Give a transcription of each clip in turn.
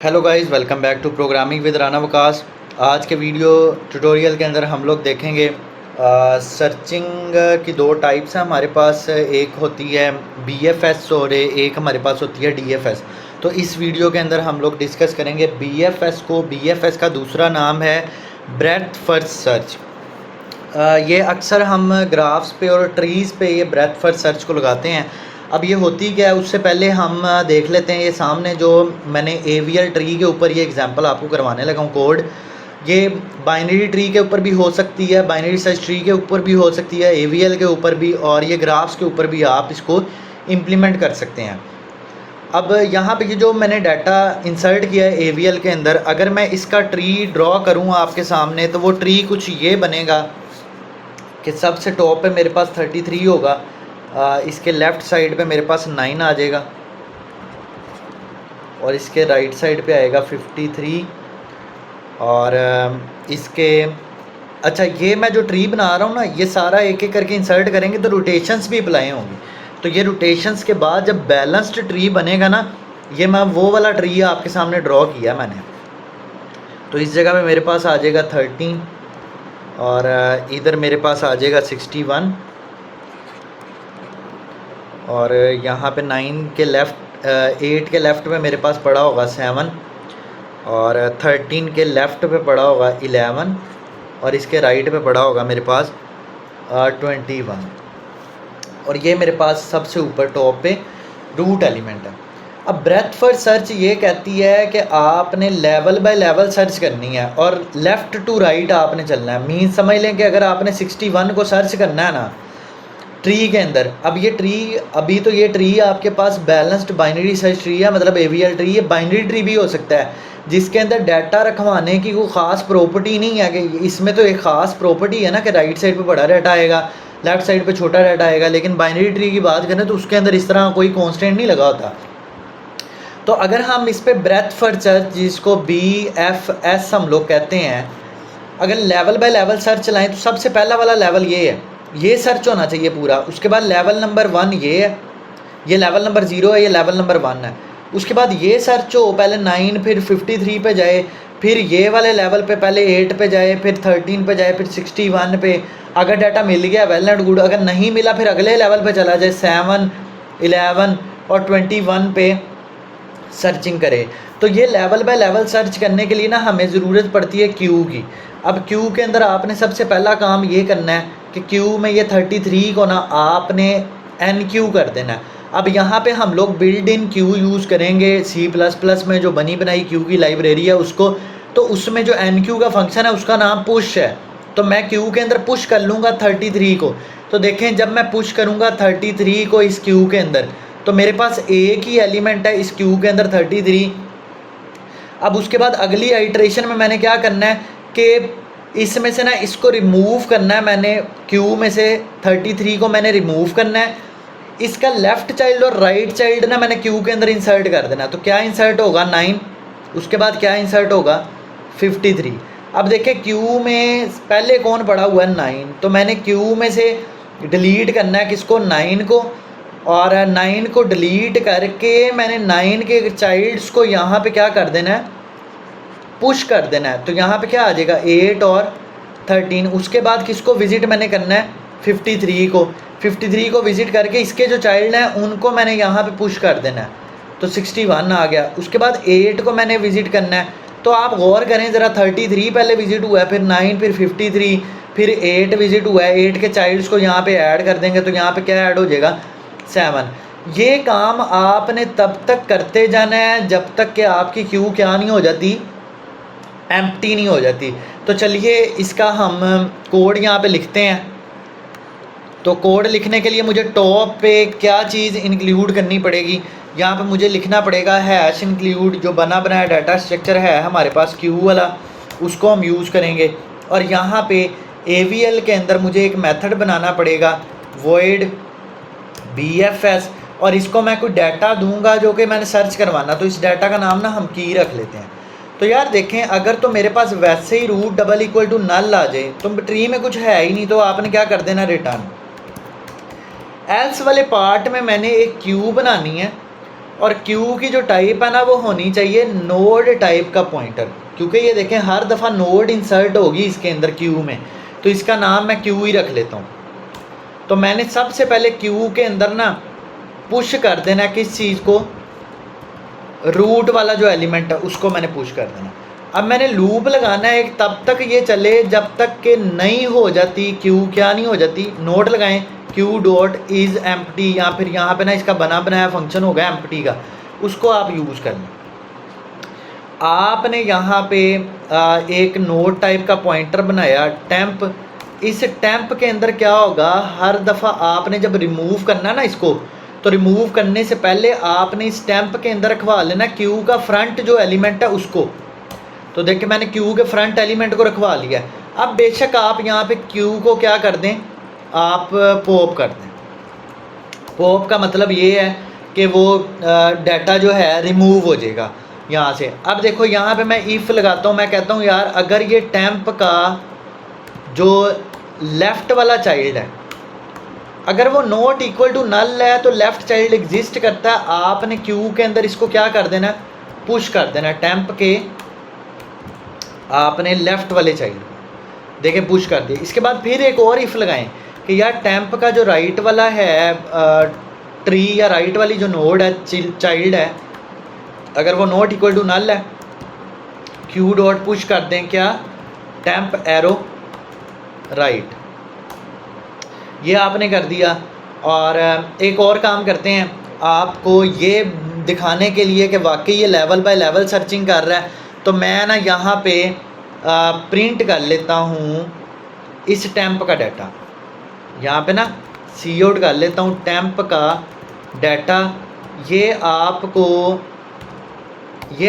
Hello guys, welcome back to programming with Rana Waqas. आज के video tutorial के अंदर हम लोग देखेंगे सर्चिंग की दो टाइप्स हैं हमारे पास। एक होती है BFS और एक हमारे पास होती है DFS। तो इस वीडियो के अंदर हम लोग डिस्कस करेंगे BFS को। BFS का दूसरा नाम है ब्रेथ फर्स्ट सर्च। ये अक्सर हम ग्राफ्स पे और ट्रीज़ पे ये ब्रेथ फर्स्ट सर्च को लगाते हैं। अब ये होती क्या है, उससे पहले हम देख लेते हैं। ये सामने जो मैंने AVL ट्री के ऊपर ये एग्जांपल आपको करवाने लगा हूँ कोड, ये बाइनरी ट्री के ऊपर भी हो सकती है, बाइनरी सर्च ट्री के ऊपर भी हो सकती है, AVL के ऊपर भी, और ये ग्राफ्स के ऊपर भी आप इसको इम्प्लीमेंट कर सकते हैं। अब यहाँ पे ये जो मैंने डाटा इंसर्ट किया है AVL के अंदर, अगर मैं इसका ट्री ड्रॉ करूँ आपके सामने, तो वो ट्री कुछ ये बनेगा कि सबसे टॉप पे मेरे पास 33 होगा, इसके लेफ़्ट साइड पे मेरे पास 9 आ जाएगा और इसके राइट साइड पे आएगा 53। और इसके अच्छा, ये मैं जो ट्री बना रहा हूँ ना, ये सारा एक एक करके इंसर्ट करेंगे तो रोटेशंस भी अप्लाई होंगी। तो ये रोटेशंस के बाद जब बैलेंस्ड ट्री बनेगा ना, ये मैं वो वाला ट्री आपके सामने ड्रॉ किया मैंने। तो इस जगह पे मेरे पास आ जाएगा 13 और इधर मेरे पास आ जाएगा 61 और यहाँ पे 9 के लेफ़्ट 8 के लेफ़्ट पे मेरे पास पड़ा होगा 7 और 13 के लेफ़्ट पे पड़ा होगा 11 और इसके राइट पे पड़ा होगा मेरे पास 21। और ये मेरे पास सबसे ऊपर टॉप पे रूट एलिमेंट है। अब ब्रेथ फर्स्ट सर्च ये कहती है कि आपने लेवल बाय लेवल सर्च करनी है और लेफ़्ट टू राइट आपने चलना है। मीन समझ लें कि अगर आपने 61 को सर्च करना है ना ट्री के अंदर, अब ये ट्री, अभी तो ये ट्री आपके पास बैलेंस्ड बाइनरी सर्च ट्री है, मतलब AVL ट्री। ये बाइनरी ट्री भी हो सकता है जिसके अंदर डाटा रखवाने की कोई ख़ास प्रॉपर्टी नहीं है। कि इसमें तो एक ख़ास प्रॉपर्टी है ना कि राइट साइड पे बड़ा डाटा आएगा, लेफ़्ट साइड पे छोटा डाटा आएगा। लेकिन बाइनरी ट्री की बात करें तो उसके अंदर इस तरह कोई कॉन्स्टेंट नहीं लगा होता। तो अगर हम इस पर ब्रेथ फर्स्ट सर्च, जिसको BFS हम लोग कहते हैं, अगर लेवल बाय लेवल सर्च चलाएं तो सबसे पहला वाला लेवल ये है, ये सर्च होना चाहिए पूरा। उसके बाद लेवल नंबर 1 ये है, ये लेवल नंबर 0 है, ये लेवल नंबर 1 है। उसके बाद ये सर्च हो, पहले 9 फिर 53 पे जाए, फिर ये वाले लेवल पे पहले 8 पे जाए, फिर 13 पे जाए, फिर 61 पे। अगर डाटा मिल गया वेल एंड गुड, अगर नहीं मिला फिर अगले लेवल पे चला जाए, 7, 11 और 21 पे सर्चिंग करे। तो ये लेवल बाय लेवल सर्च करने के लिए ना हमें ज़रूरत पड़ती है क्यू की। अब क्यू के अंदर आपने सबसे पहला काम ये करना है कि क्यू में ये 33 को ना आपने NQ कर देना है। अब यहाँ पे हम लोग बिल्ड इन क्यू यूज़ करेंगे C++ में जो बनी बनाई क्यू की लाइब्रेरी है उसको। तो उसमें जो NQ का फंक्शन है उसका नाम पुश है। तो मैं क्यू के अंदर पुश कर लूँगा 33 को। तो देखें, जब मैं पुश करूँगा 33 को इस क्यू के अंदर, तो मेरे पास एक ही एलिमेंट है इस क्यू के अंदर 33। अब उसके बाद अगली आइट्रेशन में मैंने क्या करना है कि इसमें से ना इसको रिमूव करना है। मैंने क्यू में से 33 को मैंने रिमूव करना है। इसका लेफ़्ट चाइल्ड और राइट चाइल्ड ना मैंने क्यू के अंदर इंसर्ट कर देना है। तो क्या इंसर्ट होगा 9, उसके बाद क्या इंसर्ट होगा 53। अब देखें क्यू में पहले कौन पड़ा हुआ है 9, तो मैंने क्यू में से डिलीट करना है किसको, 9 को। और 9 को डिलीट करके मैंने 9 के चाइल्ड्स को यहाँ पे क्या कर देना है, पुश कर देना है। तो यहाँ पे क्या आ जाएगा 8 और 13। उसके बाद किसको विज़िट मैंने करना है 53 को। 53 को विज़िट करके इसके जो चाइल्ड हैं उनको मैंने यहाँ पे पुश कर देना है। तो 61 आ गया। उसके बाद 8 को मैंने विज़िट करना है। तो आप गौर करें ज़रा, 33 पहले विज़िट हुआ है, फिर 9, फिर 53, फिर 8 विज़िट हुआ है। 8 के चाइल्ड्स को यहाँ पे ऐड कर देंगे तो यहाँ पे क्या ऐड हो जाएगा 7। ये काम आपने तब तक करते जाना है जब तक कि आपकी क्यू क्या नहीं हो जाती, एम्प्टी नहीं हो जाती। तो चलिए इसका हम कोड यहाँ पे लिखते हैं। तो कोड लिखने के लिए मुझे टॉप पे क्या चीज़ इंक्लूड करनी पड़ेगी, यहाँ पे मुझे लिखना पड़ेगा हैश इंक्लूड। जो बना बनाया डाटा स्ट्रक्चर है हमारे पास क्यू वाला, उसको हम यूज़ करेंगे। और यहाँ पे AVL के अंदर मुझे एक मेथड बनाना पड़ेगा void BFS, और इसको मैं कोई डाटा दूंगा जो कि मैंने सर्च करवाना। तो इस डाटा का नाम ना हम की रख लेते हैं। तो यार देखें, अगर तो मेरे पास वैसे ही root double equal to null आ जाए तो ट्री में कुछ है ही नहीं, तो आपने क्या कर देना रिटर्न। एल्स वाले पार्ट में मैंने एक क्यू बनानी है और क्यू की जो टाइप है ना वो होनी चाहिए नोड टाइप का पॉइंटर, क्योंकि ये देखें हर दफ़ा नोड इंसर्ट होगी इसके अंदर क्यू में, तो इसका नाम मैं क्यू ही रख लेता हूँ। तो मैंने सबसे पहले क्यू के अंदर ना पुश कर देना किस चीज़ को, रूट वाला जो एलिमेंट है उसको मैंने पुश कर देना। अब मैंने लूप लगाना है एक, तब तक ये चले जब तक कि नहीं हो जाती क्यू, क्या नहीं हो जाती, नोट लगाएं क्यू डॉट इज़ एम्प्टी, या फिर यहाँ पे ना इसका बना बनाया फंक्शन होगा एम्प्टी का, उसको आप यूज़ कर लें। आपने यहाँ पे एक नोड टाइप का पॉइंटर बनाया टेम्प, इस टेम्प के अंदर क्या होगा, हर दफ़ा आपने जब रिमूव करना ना इसको, तो रिमूव करने से पहले आपने इस टेम्प के अंदर रखवा लेना क्यू का फ्रंट जो एलिमेंट है उसको। तो देखिए मैंने क्यू के फ्रंट एलिमेंट को रखवा लिया। अब बेशक आप यहाँ पे क्यू को क्या कर दें, आप पॉप कर दें। पॉप का मतलब ये है कि वो डाटा जो है रिमूव हो जाएगा यहाँ से। अब देखो यहाँ पे मैं इफ़ लगाता हूँ, मैं कहता हूँ यार अगर ये टेम्प का जो लेफ़्ट वाला चाइल्ड है अगर वो नॉट इक्वल टू नल है तो लेफ़्ट चाइल्ड एग्जिस्ट करता है, आपने क्यू के अंदर इसको क्या कर देना, पुश कर देना टेम्प के, आपने लेफ़्ट वाले चाइल्ड को देखें पुश कर दिया। इसके बाद फिर एक और इफ़ लगाएं कि यार टेम्प का जो राइट वाला है ट्री या राइट वाली जो नोड है चाइल्ड है, अगर वो नॉट इक्वल टू नल है, क्यू डॉट पुश कर दें क्या, टेम्प एरो राइट, ये आपने कर दिया। और एक और काम करते हैं, आपको ये दिखाने के लिए कि वाकई ये लेवल बाय लेवल सर्चिंग कर रहा है, तो मैं ना यहाँ पे प्रिंट कर लेता हूँ इस टेम्प का डाटा, यहाँ पे ना सी आउट कर लेता हूँ टेम्प का डाटा। ये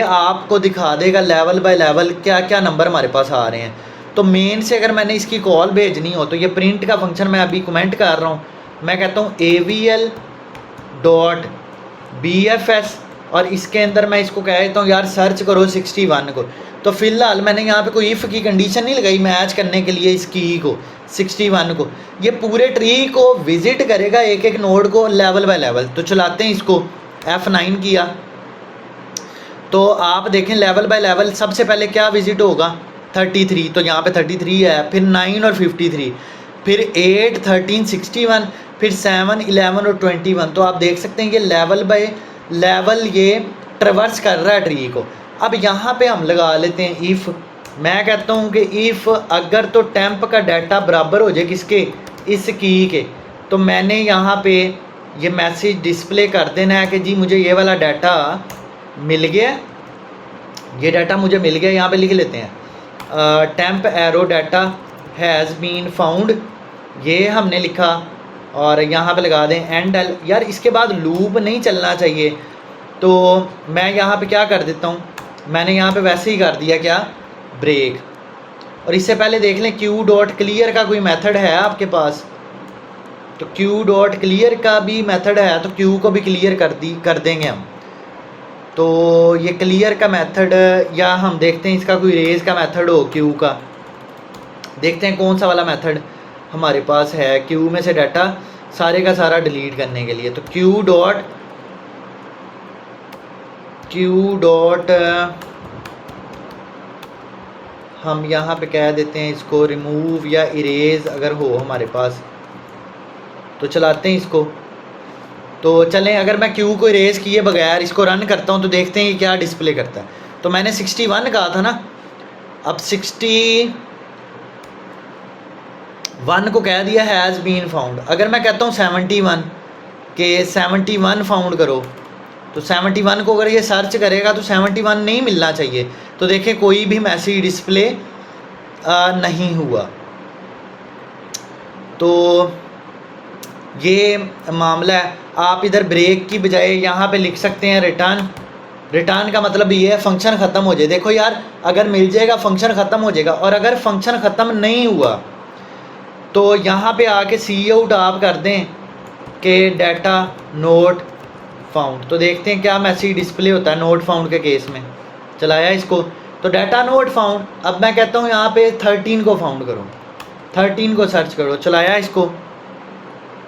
आपको दिखा देगा लेवल बाय लेवल क्या क्या नंबर हमारे पास आ रहे हैं। तो मेन से अगर मैंने इसकी कॉल भेजनी हो तो ये प्रिंट का फंक्शन मैं अभी कमेंट कर रहा हूँ, मैं कहता हूँ AVL.BFS और इसके अंदर मैं इसको कह देता हूँ यार सर्च करो 61 को। तो फ़िलहाल मैंने यहाँ पे कोई इफ़ की कंडीशन नहीं लगाई मैच करने के लिए इस की को 61 को, ये पूरे ट्री को विज़िट करेगा एक एक नोड को लेवल बाय लेवल। तो चलाते हैं इसको, F9 किया तो आप देखें लेवल बाय लेवल सबसे पहले क्या विज़िट होगा 33, तो यहाँ पे 33 है, फिर 9 और 53, फिर 8, 13, 61, फिर 7, 11 और 21। तो आप देख सकते हैं ये लेवल बाय लेवल ये ट्रवर्स कर रहा है ट्री को। अब यहाँ पे हम लगा लेते हैं इफ़, मैं कहता हूँ कि इफ़ अगर तो टेम्प का डाटा बराबर हो जाए किसके, इस की के, तो मैंने यहाँ पे ये मैसेज डिस्प्ले कर देना है कि जी मुझे ये वाला डाटा मिल गया, ये डाटा मुझे मिल गया। यहाँ पे लिख लेते हैं temp arrow data has been found, ये हमने लिखा और यहाँ पे लगा दें एंड एल। यार इसके बाद लूप नहीं चलना चाहिए, तो मैं यहाँ पे क्या कर देता हूँ, मैंने यहाँ पे वैसे ही कर दिया क्या, ब्रेक। और इससे पहले देख लें क्यू डॉट क्लियर का कोई मेथड है आपके पास, तो क्यू डॉट क्लियर का भी मेथड है, तो क्यू को भी क्लियर कर देंगे हम। तो ये क्लियर का मेथड, या हम देखते हैं इसका कोई रेज का मेथड हो क्यू का, देखते हैं कौन सा वाला मेथड हमारे पास है क्यू में से डाटा सारे का सारा डिलीट करने के लिए। तो क्यू डॉट हम यहाँ पे कह देते हैं इसको रिमूव या इरेज अगर हो हमारे पास, तो चलाते हैं इसको। तो चलें, अगर मैं क्यू को इरेज किए बगैर इसको रन करता हूँ तो देखते हैं कि क्या डिस्प्ले करता है। तो मैंने 61 कहा था ना, अब 61 को कह दिया हैज़ बीन फाउंड। अगर मैं कहता हूँ 71 के 71 फाउंड करो, तो 71 को अगर ये सर्च करेगा तो 71 नहीं मिलना चाहिए। तो देखें कोई भी मैसेज डिस्प्ले नहीं हुआ। तो ये मामला है। आप इधर ब्रेक की बजाय यहाँ पे लिख सकते हैं रिटर्न का मतलब ये है फंक्शन ख़त्म हो जाए। देखो यार अगर मिल जाएगा फंक्शन ख़त्म हो जाएगा, और अगर फंक्शन ख़त्म नहीं हुआ तो यहाँ पे आके सी आउट आप कर दें कि डाटा नोट फाउंड। तो देखते हैं क्या मैसेज डिस्प्ले होता है नोट फाउंड के केस में। चलाया इसको तो डाटा नोट फाउंड। अब मैं कहता हूँ यहाँ पे 13 को फाउंड करो, 13 को सर्च करो। चलाया इसको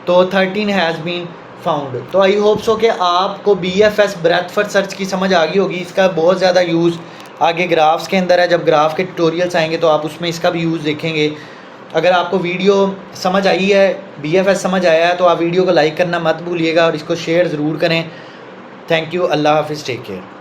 तो 13 हैज़ बीन फाउंड। तो आई होप सो कि आपको BFS ब्रेथ फर्स्ट सर्च की समझ आ गई होगी। इसका बहुत ज़्यादा यूज़ आगे ग्राफ्स के अंदर है, जब ग्राफ के ट्यूटोरियल्स आएंगे तो आप उसमें इसका भी यूज़ देखेंगे। अगर आपको वीडियो समझ आई है, BFS समझ आया है, तो आप वीडियो को लाइक करना मत भूलिएगा और इसको शेयर ज़रूर करें। थैंक यू, अल्लाह हाफिज़, टेक केयर।